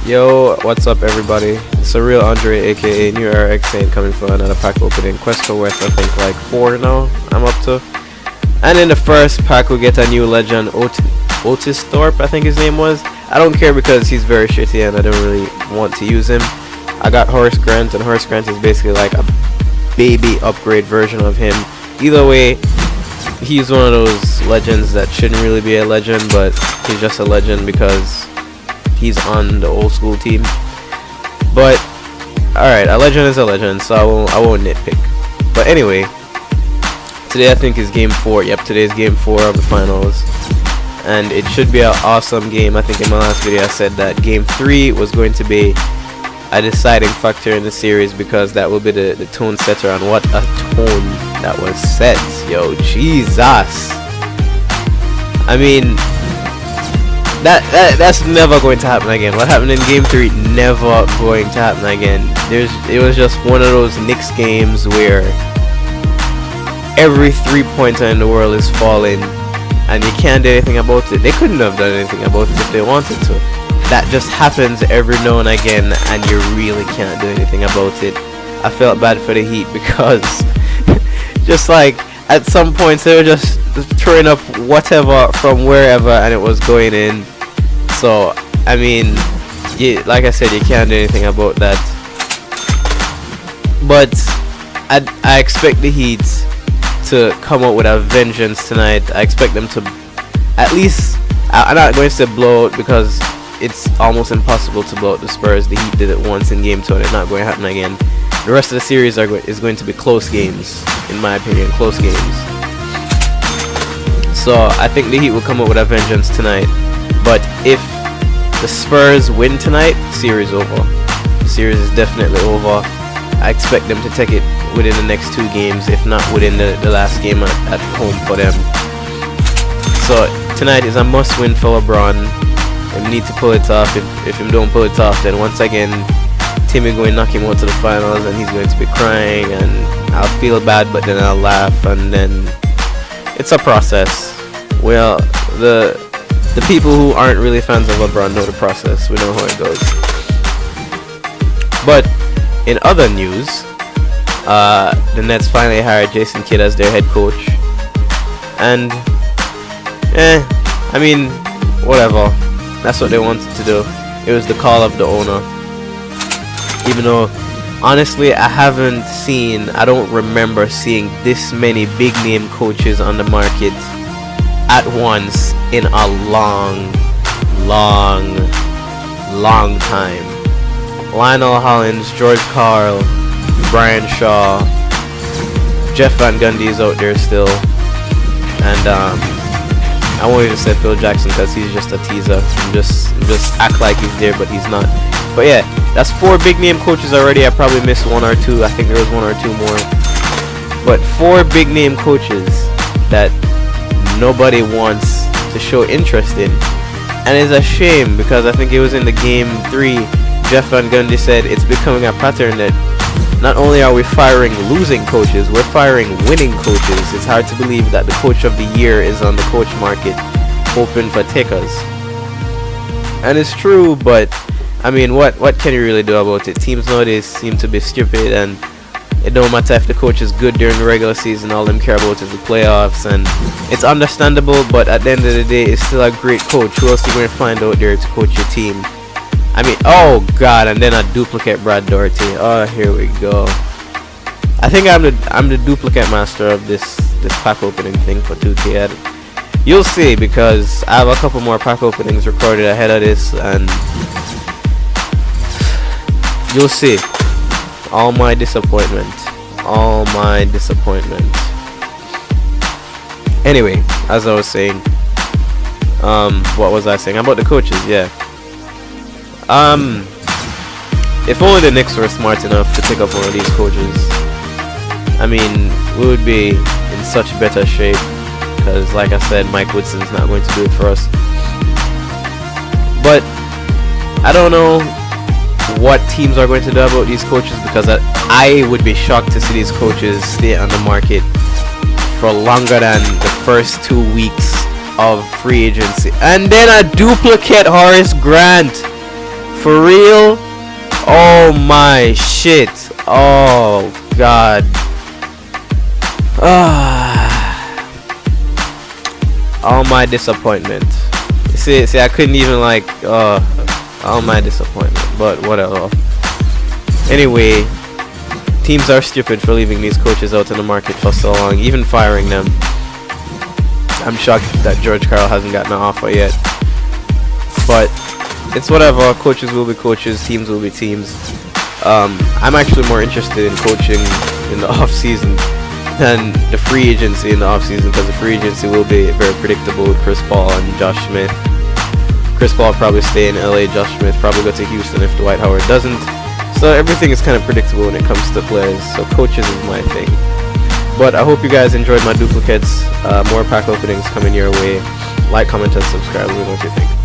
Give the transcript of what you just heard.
Yo, what's up everybody? It's a real Andre aka New Era X8 coming for another pack opening. Quest for West, I think like 4 now I'm up to. And in the first pack we get a new legend, Otis Thorpe I think his name was. I don't care because he's very shitty and I don't really want to use him. I got Horace Grant, and Horace Grant is basically like a baby upgrade version of him. Either way, he's one of those legends that shouldn't really be a legend, but he's just a legend because he's on the old school team. But alright, a legend is a legend, so I won't nitpick. But anyway, today I think is game 4. Yep, today is game 4 of the finals, and it should be an awesome game. I think in my last video I said that game 3 was going to be a deciding factor in the series because that will be the tone setter, and what a tone that was set. Yo, Jesus, I mean, that's never going to happen again. What happened in game 3 never going to happen again. It was just one of those Knicks games where every 3-pointer in the world is falling and you can't do anything about it. They couldn't have done anything about it if they wanted to. That just happens every now and again and you really can't do anything about it. I felt bad for the Heat because just like at some points they were just throwing up whatever from wherever and it was going in. So I mean, yeah, like I said, you can't do anything about that. But I expect the Heat to come out with a vengeance tonight. I expect them to at least, I'm not going to say blow out because it's almost impossible to blow out the Spurs. The Heat did it once in game 2 and it's not going to happen again. The rest of the series is going to be close games, in my opinion, close games. So I think the Heat will come up with a vengeance tonight. But if the Spurs win tonight, series over. The series is definitely over. I expect them to take it within the next 2 games, if not within the last game at home for them. So tonight is a must-win for LeBron. They need to pull it off. If him don't pull it off, then once again Timmy going to knock him out to the finals and he's going to be crying and I'll feel bad, but then I'll laugh, and then it's a process. Well, the people who aren't really fans of LeBron know the process. We know how it goes. But in other news, the Nets finally hired Jason Kidd as their head coach, and I mean, whatever. That's what they wanted to do. It was the call of the owner. Even though, honestly, I don't remember seeing this many big name coaches on the market at once in a long time. Lionel Hollins, George Karl, Brian Shaw, Jeff Van Gundy is out there still, and I won't even say Phil Jackson because he's just a teaser. Just act like he's there, but he's not. But yeah, that's 4 big name coaches already. I probably missed 1 or 2. I think there was 1 or 2 more. But 4 big name coaches that nobody wants to show interest in. And it's a shame because I think it was in the game 3, Jeff Van Gundy said it's becoming a pattern that not only are we firing losing coaches, we're firing winning coaches. It's hard to believe that the coach of the year is on the coach market hoping for takers. And it's true, but I mean, what can you really do about it? Teams nowadays seem to be stupid, and it don't matter if the coach is good during the regular season. All them care about is the playoffs, and it's understandable, but at the end of the day, it's still a great coach. Who else are you going to find out there to coach your team? I mean, oh god, and then a duplicate Brad Doherty. Oh, here we go. I think I'm the duplicate master of this pack opening thing for 2K. You'll see, because I have a couple more pack openings recorded ahead of this, and you'll see all my disappointment. Anyway, as I was saying, what was I saying about the coaches? Yeah. If only the Knicks were smart enough to pick up one of these coaches, I mean, we would be in such better shape, because like I said, Mike Woodson's not going to do it for us. But I don't know what teams are going to do about these coaches, because I would be shocked to see these coaches stay on the market for longer than the first 2 weeks of free agency. And then a duplicate Horace Grant. For real? Oh my shit. Oh god. All my disappointment. See, I couldn't even like all my disappointment, but whatever. Anyway, teams are stupid for leaving these coaches out in the market for so long, even firing them. I'm shocked that George Karl hasn't gotten an offer yet. But it's whatever. Coaches will be coaches, teams will be teams. I'm actually more interested in coaching in the off season than the free agency in the off season, because the free agency will be very predictable with Chris Paul and Josh Smith. Chris Paul will probably stay in LA. Josh Smith probably go to Houston if Dwight Howard doesn't. So everything is kind of predictable when it comes to players. So coaches is my thing. But I hope you guys enjoyed my duplicates. More pack openings coming your way. Like, comment, and subscribe. Let me know what you think.